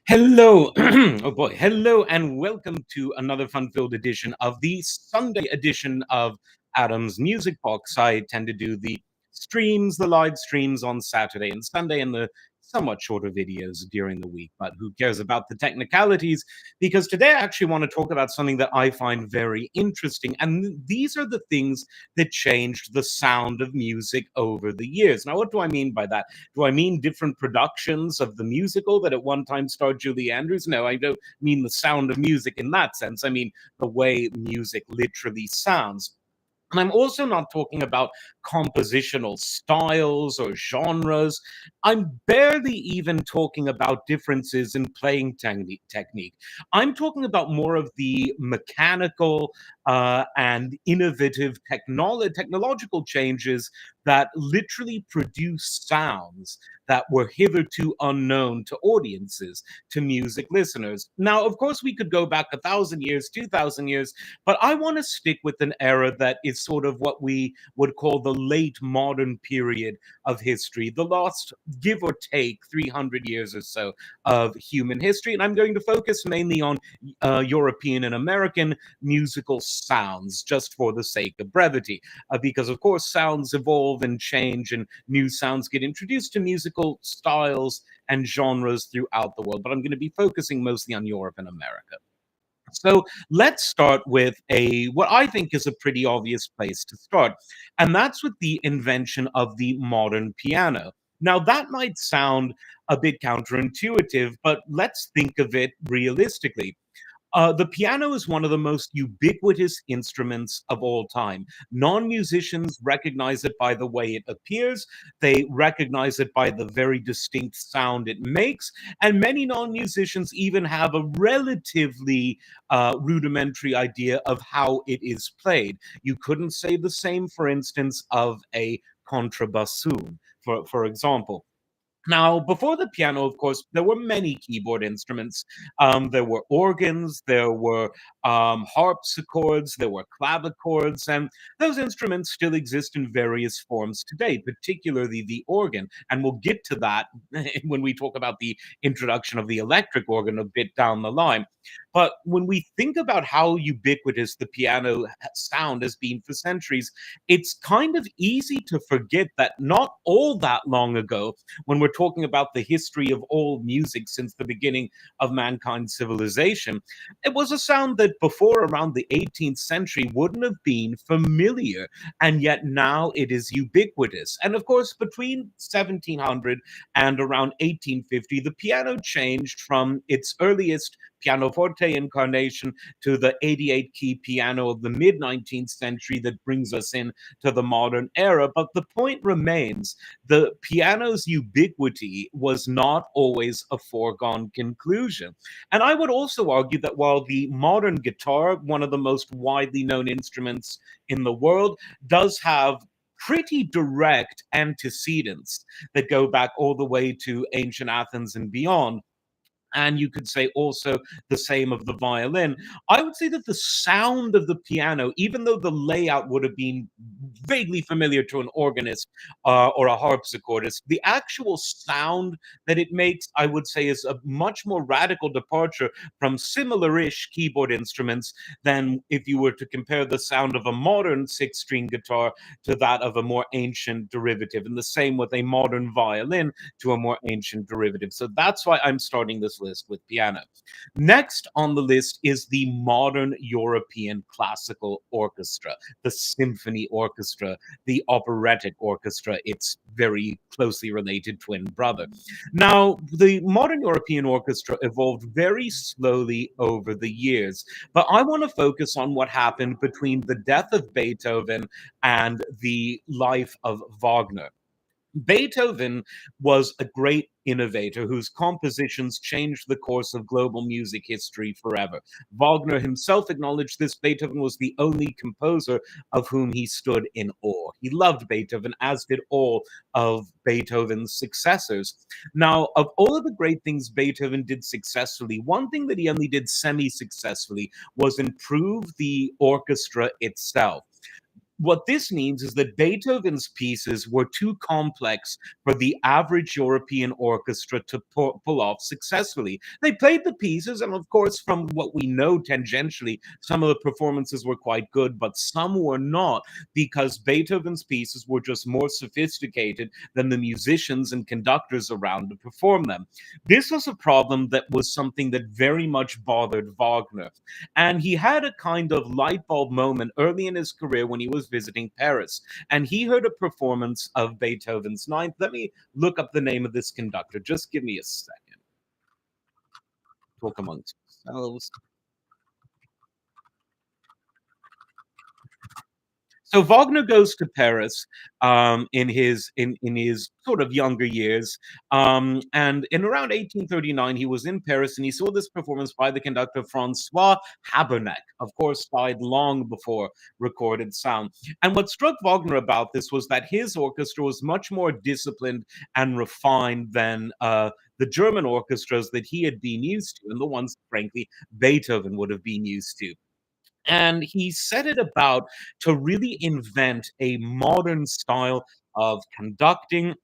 Hello, oh boy, hello, and welcome to another fun-filled edition of the Sunday edition of Adam's Music Box. I tend to do the live streams on Saturday and Sunday, and the somewhat shorter videos during the week. But who cares about the technicalities? Because today I actually want to talk about something that I find very interesting, and these are the things that changed the sound of music over the years. Now, what do I mean by that? Do I mean different productions of the musical that at one time starred Julie Andrews? No, I don't mean the sound of music in that sense. I mean the way music literally sounds. And I'm also not talking about compositional styles or genres. I'm barely even talking about differences in playing technique. I'm talking about more of the mechanical and innovative technological changes that literally produce sounds that were hitherto unknown to audiences, to music listeners. Now, of course, we could go back 1,000 years, 2,000 years, but I want to stick with an era that is sort of what we would call the late modern period of history, the last, give or take, 300 years or so of human history. And I'm going to focus mainly on European and American musical sounds, just for the sake of brevity, because, of course, sounds evolve and change, and new sounds get introduced to musical styles and genres throughout the world. But I'm going to be focusing mostly on Europe and America. So let's start with a what I think is a pretty obvious place to start, and that's with the invention of the modern piano. Now, that might sound a bit counterintuitive, but let's think of it realistically. The piano is one of the most ubiquitous instruments of all time. Non musicians recognize it by the way it appears, they recognize it by the very distinct sound it makes, and many non musicians even have a relatively rudimentary idea of how it is played. You couldn't say the same, for instance, of a contrabassoon, for example. Now, before the piano, of course, there were many keyboard instruments. There were organs, there were harpsichords, there were clavichords, and those instruments still exist in various forms today, particularly the organ. And we'll get to that when we talk about the introduction of the electric organ a bit down the line. But when we think about how ubiquitous the piano sound has been for centuries, it's kind of easy to forget that not all that long ago, when we're talking about the history of all music since the beginning of mankind's civilization, it was a sound that before around the 18th century wouldn't have been familiar, and yet now it is ubiquitous. And of course, between 1700 and around 1850, the piano changed from its earliest pianoforte incarnation to the 88 key piano of the mid 19th century that brings us in to the modern era. But the point remains, the piano's ubiquity was not always a foregone conclusion. And I would also argue that while the modern guitar, one of the most widely known instruments in the world, does have pretty direct antecedents that go back all the way to ancient Athens and beyond, and you could say also the same of the violin. I would say that the sound of the piano, even though the layout would have been vaguely familiar to an organist or a harpsichordist, the actual sound that it makes, I would say, is a much more radical departure from similar-ish keyboard instruments than if you were to compare the sound of a modern six-string guitar to that of a more ancient derivative, and the same with a modern violin to a more ancient derivative. So that's why I'm starting this list with piano. Next on the list is the modern European classical orchestra, the symphony orchestra, the operatic orchestra, its very closely related twin brother. Now, the modern European orchestra evolved very slowly over the years, but I want to focus on what happened between the death of Beethoven and the life of Wagner. Beethoven was a great innovator whose compositions changed the course of global music history forever. Wagner himself acknowledged this. Beethoven was the only composer of whom he stood in awe. He loved Beethoven, as did all of Beethoven's successors. Now, of all of the great things Beethoven did successfully, one thing that he only did semi successfully was improve the orchestra itself. What this means is that Beethoven's pieces were too complex for the average European orchestra to pull off successfully. They played the pieces, and of course, from what we know tangentially, some of the performances were quite good, but some were not, because Beethoven's pieces were just more sophisticated than the musicians and conductors around to perform them. This was a problem that was something that very much bothered Wagner. And he had a kind of light bulb moment early in his career when he was visiting Paris. And he heard a performance of Beethoven's Ninth. Let me look up the name of this conductor. Just give me a second. Talk amongst yourselves. So Wagner goes to Paris in his sort of younger years, and in around 1839 he was in Paris and he saw this performance by the conductor Francois Haberneck. Of course, died long before recorded sound. And what struck Wagner about this was that his orchestra was much more disciplined and refined than the German orchestras that he had been used to, and the ones, frankly, Beethoven would have been used to. And he set it about to really invent a modern style of conducting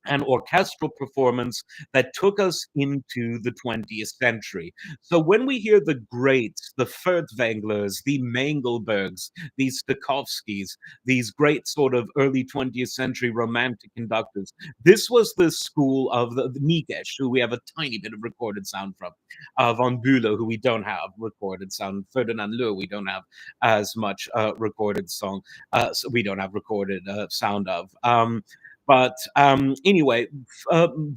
an orchestral performance that took us into the 20th century. So when we hear the greats, the Furtwänglers, the Mengelbergs, these Stokowskis, these great sort of early 20th century romantic conductors, this was the school of the Nigesh, who we have a tiny bit of recorded sound from, Von Bülow, who we don't have recorded sound, Ferdinand Löh, we don't have as much recorded song, so we don't have recorded sound of. But anyway,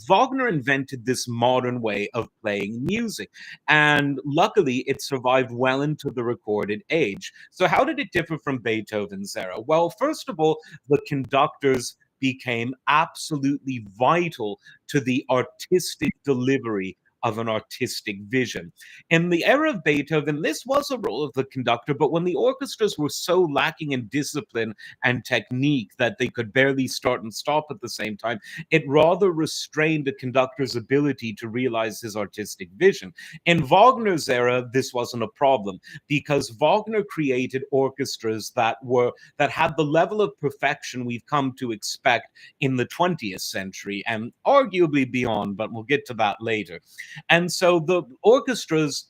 Wagner invented this modern way of playing music, and luckily it survived well into the recorded age. So, how did it differ from Beethoven's era? Well, first of all, the conductors became absolutely vital to the artistic delivery of an artistic vision. In the era of Beethoven, this was a role of the conductor, but when the orchestras were so lacking in discipline and technique that they could barely start and stop at the same time, it rather restrained the conductor's ability to realize his artistic vision. In Wagner's era, this wasn't a problem because Wagner created orchestras that had the level of perfection we've come to expect in the 20th century and arguably beyond, but we'll get to that later. And so the orchestras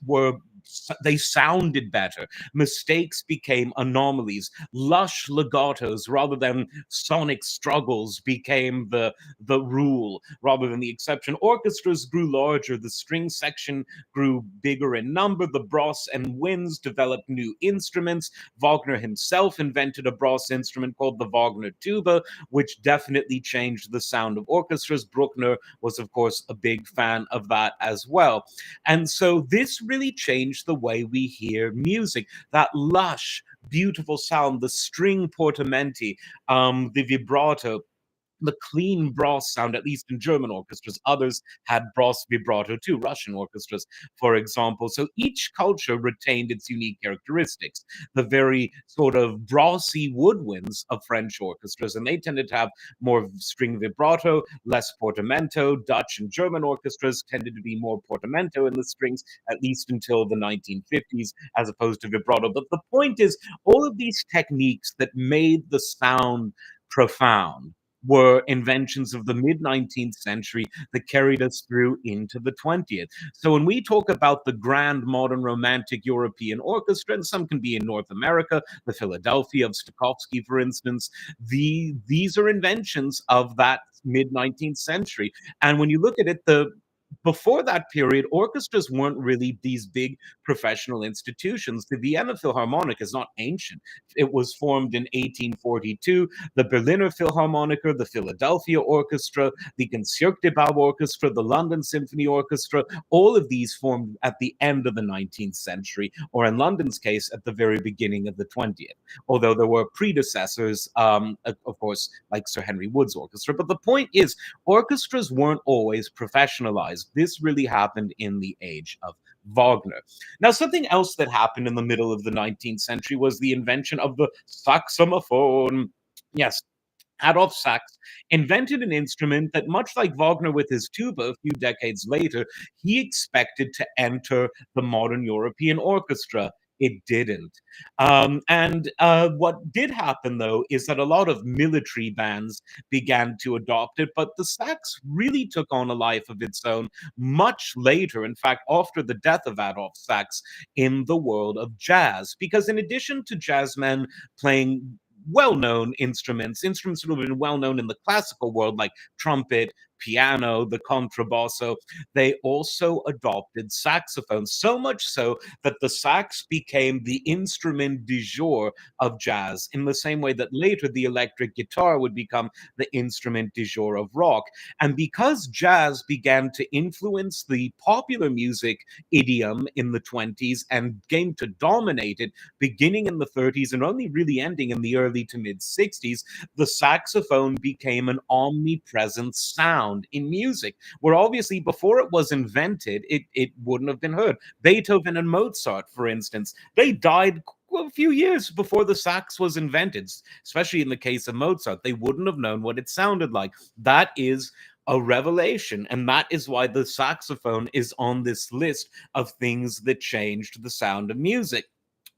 they sounded better. Mistakes became anomalies. Lush legatos rather than sonic struggles became the rule rather than the exception. Orchestras grew larger. The string section grew bigger in number. The brass and winds developed new instruments. Wagner himself invented a brass instrument called the Wagner tuba, which definitely changed the sound of orchestras. Bruckner was, of course, a big fan of that as well. And so this really changed the way we hear music. That lush, beautiful sound, the string portamenti, the vibrato, the clean brass sound, at least in German orchestras. Others had brass vibrato too, Russian orchestras, for example. So each culture retained its unique characteristics. The very sort of brassy woodwinds of French orchestras, and they tended to have more string vibrato, less portamento. Dutch and German orchestras tended to be more portamento in the strings, at least until the 1950s, as opposed to vibrato. But the point is, all of these techniques that made the sound profound were inventions of the mid 19th century that carried us through into the 20th. So when we talk about the grand modern romantic European orchestra, and some can be in North America, the Philadelphia of Stokowski, for instance, these are inventions of that mid 19th century. And when you look at it, the before that period, orchestras weren't really these big professional institutions. The Vienna Philharmonic is not ancient. It was formed in 1842. The Berliner Philharmoniker, the Philadelphia Orchestra, the Concertgebouw Orchestra, the London Symphony Orchestra, all of these formed at the end of the 19th century, or in London's case, at the very beginning of the 20th. Although there were predecessors, of course, like Sir Henry Wood's orchestra. But the point is, orchestras weren't always professionalized. This really happened in the age of Wagner. Now, something else that happened in the middle of the 19th century was the invention of the saxophone. Yes, Adolf Sax invented an instrument that, much like Wagner with his tuba a few decades later, he expected to enter the modern European orchestra. It didn't. And what did happen, though, is that a lot of military bands began to adopt it, but the sax really took on a life of its own much later. In fact, after the death of Adolf Sax in the world of jazz, because in addition to jazzmen playing well-known instruments, instruments that have been well-known in the classical world, like trumpet, piano, the contrabasso, they also adopted saxophone, so much so that the sax became the instrument du jour of jazz, in the same way that later the electric guitar would become the instrument du jour of rock. And because jazz began to influence the popular music idiom in the 20s and came to dominate it beginning in the 30s and only really ending in the early to mid 60s, the saxophone became an omnipresent sound in music, where obviously before it was invented, it wouldn't have been heard. Beethoven and Mozart, for instance, they died a few years before the sax was invented, especially in the case of Mozart. They wouldn't have known what it sounded like. That is a revelation. And that is why the saxophone is on this list of things that changed the sound of music.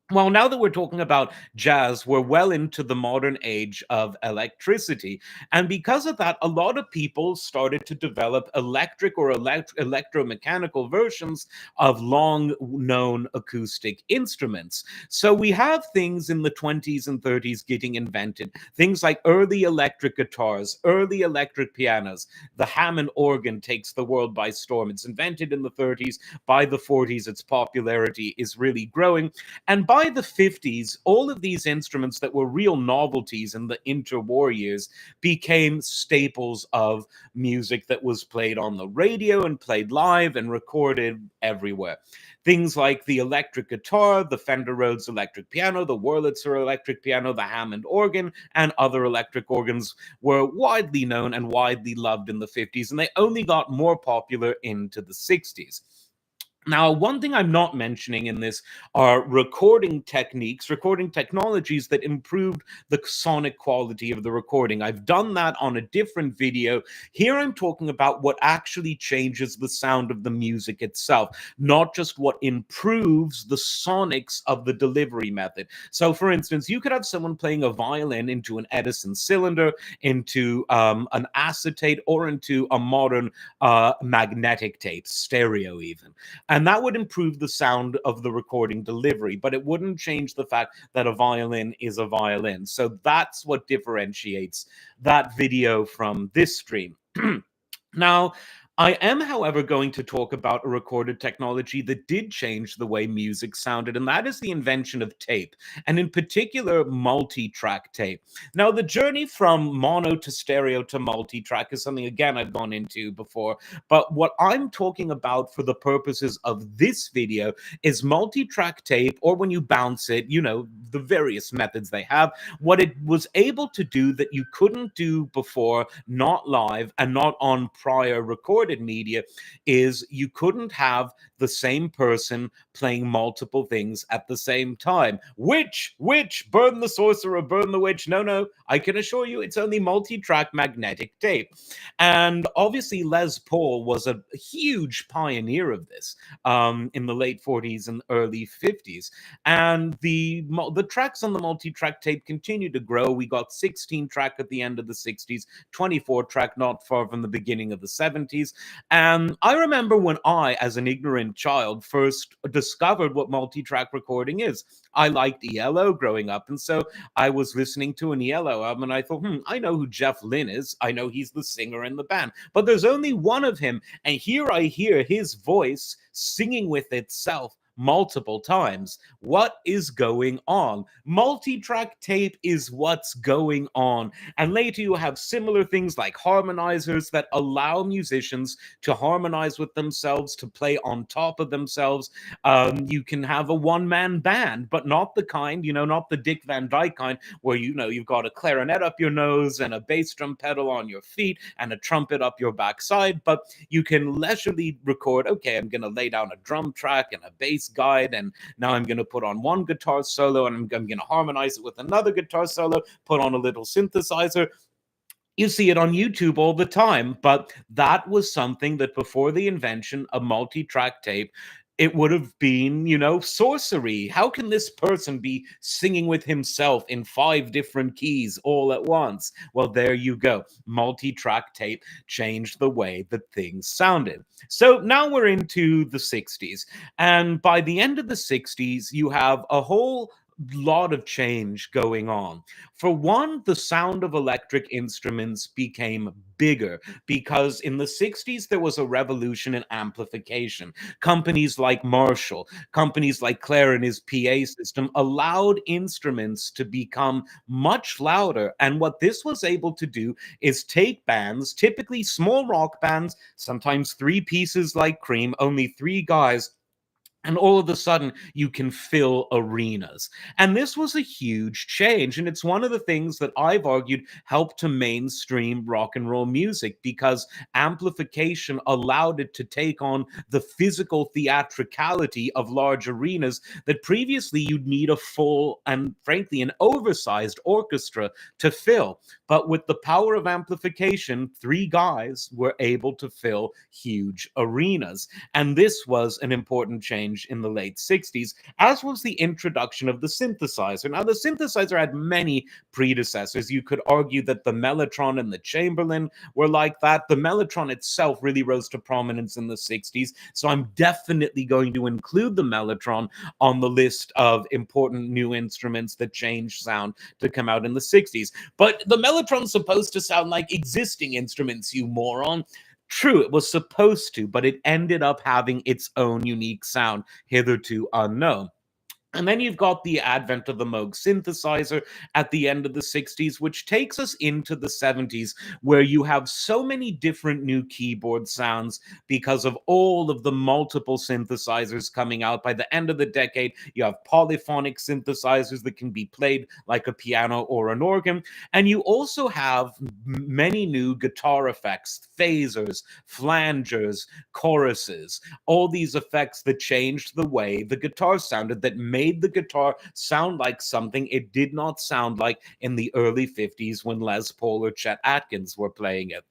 Well, now that we're talking about jazz, we're well into the modern age of electricity. And because of that, a lot of people started to develop electric or electromechanical versions of long known acoustic instruments. So we have things in the 20s and 30s getting invented, things like early electric guitars, early electric pianos. The Hammond organ takes the world by storm. It's invented in the 30s. By the 40s, its popularity is really growing. And by the 50s, all of these instruments that were real novelties in the interwar years became staples of music that was played on the radio and played live and recorded everywhere. Things like the electric guitar, the Fender Rhodes electric piano, the Wurlitzer electric piano, the Hammond organ, and other electric organs were widely known and widely loved in the 50s, and they only got more popular into the 60s. Now, one thing I'm not mentioning in this are recording techniques, recording technologies that improved the sonic quality of the recording. I've done that on a different video. Here I'm talking about what actually changes the sound of the music itself, not just what improves the sonics of the delivery method. So, for instance, you could have someone playing a violin into an Edison cylinder, into an acetate, or into a modern magnetic tape, stereo even. And that would improve the sound of the recording delivery, but it wouldn't change the fact that a violin is a violin. So that's what differentiates that video from this stream. Now, I am, however, going to talk about a recorded technology that did change the way music sounded, and that is the invention of tape, and in particular, multi track tape. Now, the journey from mono to stereo to multi track is something, again, I've gone into before, but what I'm talking about for the purposes of this video is multi track tape, or when you bounce it, you know, the various methods they have, what it was able to do that you couldn't do before, not live and not on prior recorded media, is you couldn't have the same person playing multiple things at the same time. Which, burn the sorcerer, burn the witch. No, I can assure you it's only multi-track magnetic tape. And obviously Les Paul was a huge pioneer of this in the late 40s and early 50s. And the tracks on the multi-track tape continued to grow. We got 16 track at the end of the 60s, 24 track not far from the beginning of the 70s. And I remember when I, as an ignorant child, first discovered what multi-track recording is. I liked ELO growing up, and so I was listening to an ELO album, and I thought, I know who Jeff Lynne is. I know he's the singer in the band, but there's only one of him, and here I hear his voice singing with itself multiple times. What is going on? Multi-track tape is what's going on. And later you have similar things like harmonizers that allow musicians to harmonize with themselves, to play on top of themselves. You can have a one-man band, but not the kind, not the Dick Van Dyke kind, where you've got a clarinet up your nose and a bass drum pedal on your feet and a trumpet up your backside. But you can leisurely record, okay, I'm going to lay down a drum track and a bass guide, and now I'm going to put on one guitar solo, and I'm going to harmonize it with another guitar solo, put on a little synthesizer. You see it on YouTube all the time, but that was something that before the invention of multi-track tape, it would have been, sorcery. How can this person be singing with himself in five different keys all at once? Well, there you go. Multi track tape changed the way that things sounded. So now we're into the 60s. And by the end of the 60s, you have a whole lot of change going on. For one, the sound of electric instruments became bigger because in the 60s there was a revolution in amplification. Companies like Marshall, companies like Claire and his PA system allowed instruments to become much louder. And what this was able to do is take bands, typically small rock bands, sometimes three pieces like Cream, only three guys, and all of a sudden you can fill arenas. And this was a huge change, and it's one of the things that I've argued helped to mainstream rock and roll music, because amplification allowed it to take on the physical theatricality of large arenas that previously you'd need a full and frankly an oversized orchestra to fill. But with the power of amplification, three guys were able to fill huge arenas. And this was an important change in the late 60s, as was the introduction of the synthesizer. Now, the synthesizer had many predecessors. You could argue that the Mellotron and the Chamberlin were like that. The Mellotron itself really rose to prominence in the 60s, so I'm definitely going to include the Mellotron on the list of important new instruments that changed sound to come out in the 60s. But the Mellotron's supposed to sound like existing instruments, you moron. True, it was supposed to, but it ended up having its own unique sound, hitherto unknown. And then you've got the advent of the Moog synthesizer at the end of the 60s, which takes us into the 70s, where you have so many different new keyboard sounds because of all of the multiple synthesizers coming out. By the end of the decade, you have polyphonic synthesizers that can be played like a piano or an organ. And you also have many new guitar effects, phasers, flangers, choruses, all these effects that changed the way the guitar sounded, that made the guitar sound like something it did not sound like in the early 50s when Les Paul or Chet Atkins were playing it.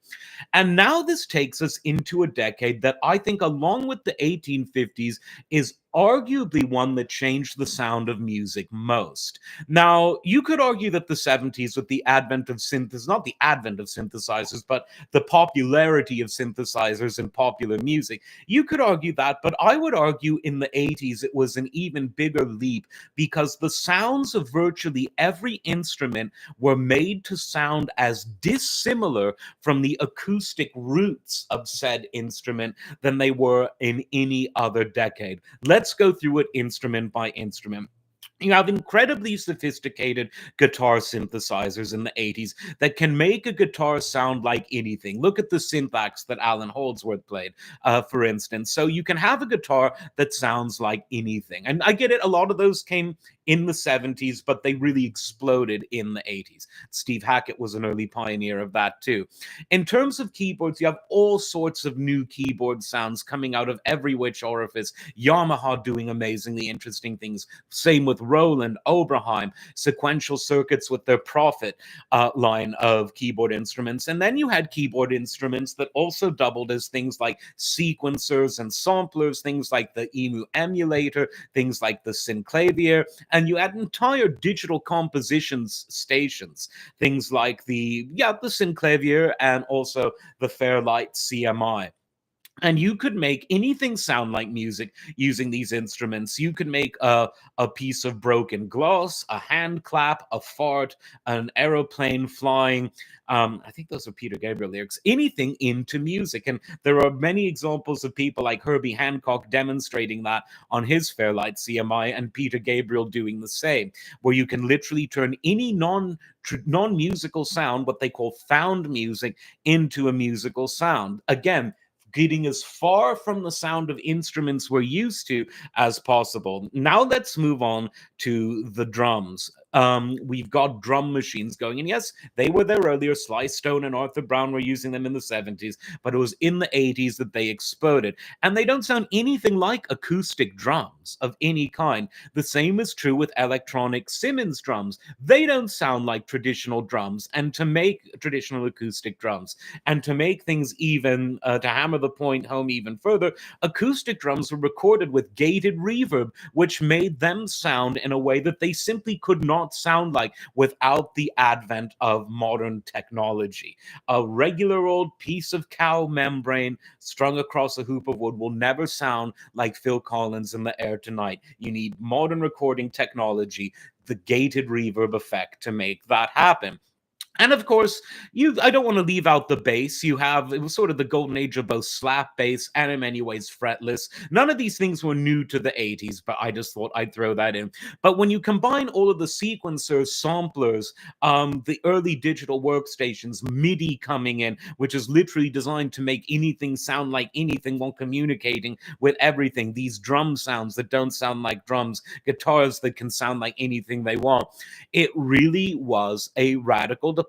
And now this takes us into a decade that I think, along with the 1850s, is arguably one that changed the sound of music most. Now, you could argue that the 70s, with the advent of synthesizers, not the advent of synthesizers, but the popularity of synthesizers in popular music, you could argue that, but I would argue in the 80s it was an even bigger leap, because the sounds of virtually every instrument were made to sound as dissimilar from the acoustic roots of said instrument than they were in any other decade. Let's go through it instrument by instrument. You have incredibly sophisticated guitar synthesizers in the 80s that can make a guitar sound like anything. Look at the Syntax that Alan Holdsworth played, for instance. So you can have a guitar that sounds like anything. And I get it, a lot of those came in the 70s, but they really exploded in the 80s. Steve Hackett was an early pioneer of that too. In terms of keyboards, you have all sorts of new keyboard sounds coming out of every which orifice. Yamaha doing amazingly interesting things. Same with Roland, Oberheim, sequential circuits with their Prophet line of keyboard instruments. And then you had keyboard instruments that also doubled as things like sequencers and samplers, things like the EMU emulator, things like the Synclavier, and you had entire digital compositions stations, things like the Synclavier and also the Fairlight CMI. And you could make anything sound like music using these instruments. You could make a piece of broken glass, a hand clap, a fart, an aeroplane flying. I think those are Peter Gabriel lyrics. Anything into music. And there are many examples of people like Herbie Hancock demonstrating that on his Fairlight CMI, and Peter Gabriel doing the same, where you can literally turn any non-musical sound, what they call found music, into a musical sound. Again, getting as far from the sound of instruments we're used to as possible. Now let's move on to the drums. We've got drum machines going, and yes, they were there earlier. Sly Stone and Arthur Brown were using them in the 70s, but it was in the 80s that they exploded. And they don't sound anything like acoustic drums. drums of any kind. The same is true with electronic Simmons drums. They don't sound like traditional drums, and to make traditional acoustic drums, and to make things even, to hammer the point home even further, acoustic drums were recorded with gated reverb, which made them sound in a way that they simply could not sound like without the advent of modern technology. A regular old piece of cow membrane strung across a hoop of wood will never sound like Phil Collins in the air tonight. You need modern recording technology, the gated reverb effect, to make that happen. And of course, I don't want to leave out the bass. It was sort of the golden age of both slap bass and in many ways fretless. None of these things were new to the 80s, but I just thought I'd throw that in. But when you combine all of the sequencers, samplers, the early digital workstations, MIDI coming in, which is literally designed to make anything sound like anything while communicating with everything, these drum sounds that don't sound like drums, guitars that can sound like anything they want, it really was a radical departure.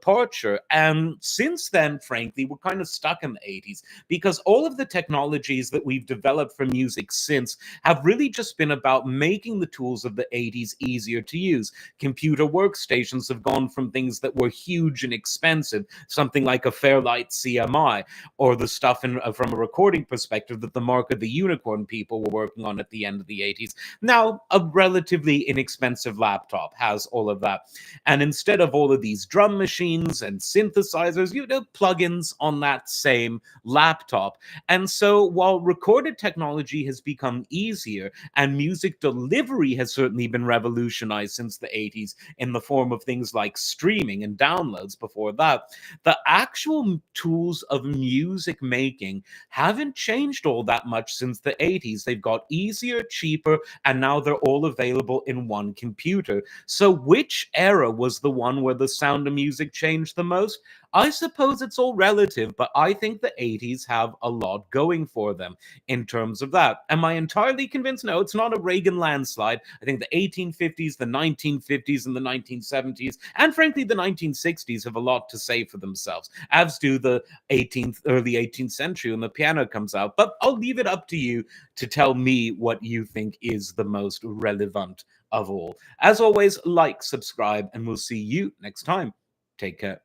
And since then, frankly, we're kind of stuck in the 80s because all of the technologies that we've developed for music since have really just been about making the tools of the 80s easier to use. Computer workstations have gone from things that were huge and expensive, something like a Fairlight CMI, or the stuff from a recording perspective that the Mark of the Unicorn people were working on at the end of the 80s. Now, a relatively inexpensive laptop has all of that. And instead of all of these drum machines and synthesizers, plugins on that same laptop. And so while recorded technology has become easier and music delivery has certainly been revolutionized since the 80s in the form of things like streaming and downloads before that, the actual tools of music making haven't changed all that much since the 80s. They've got easier, cheaper, and now they're all available in one computer. So which era was the one where the sound of music changed the most? I suppose it's all relative, but I think the 80s have a lot going for them in terms of that. Am I entirely convinced? No, it's not a Reagan landslide. I think the 1850s, the 1950s, and the 1970s, and frankly, the 1960s have a lot to say for themselves, as do the early 18th century when the piano comes out. But I'll leave it up to you to tell me what you think is the most relevant of all. As always, like, subscribe, and we'll see you next time. Take care.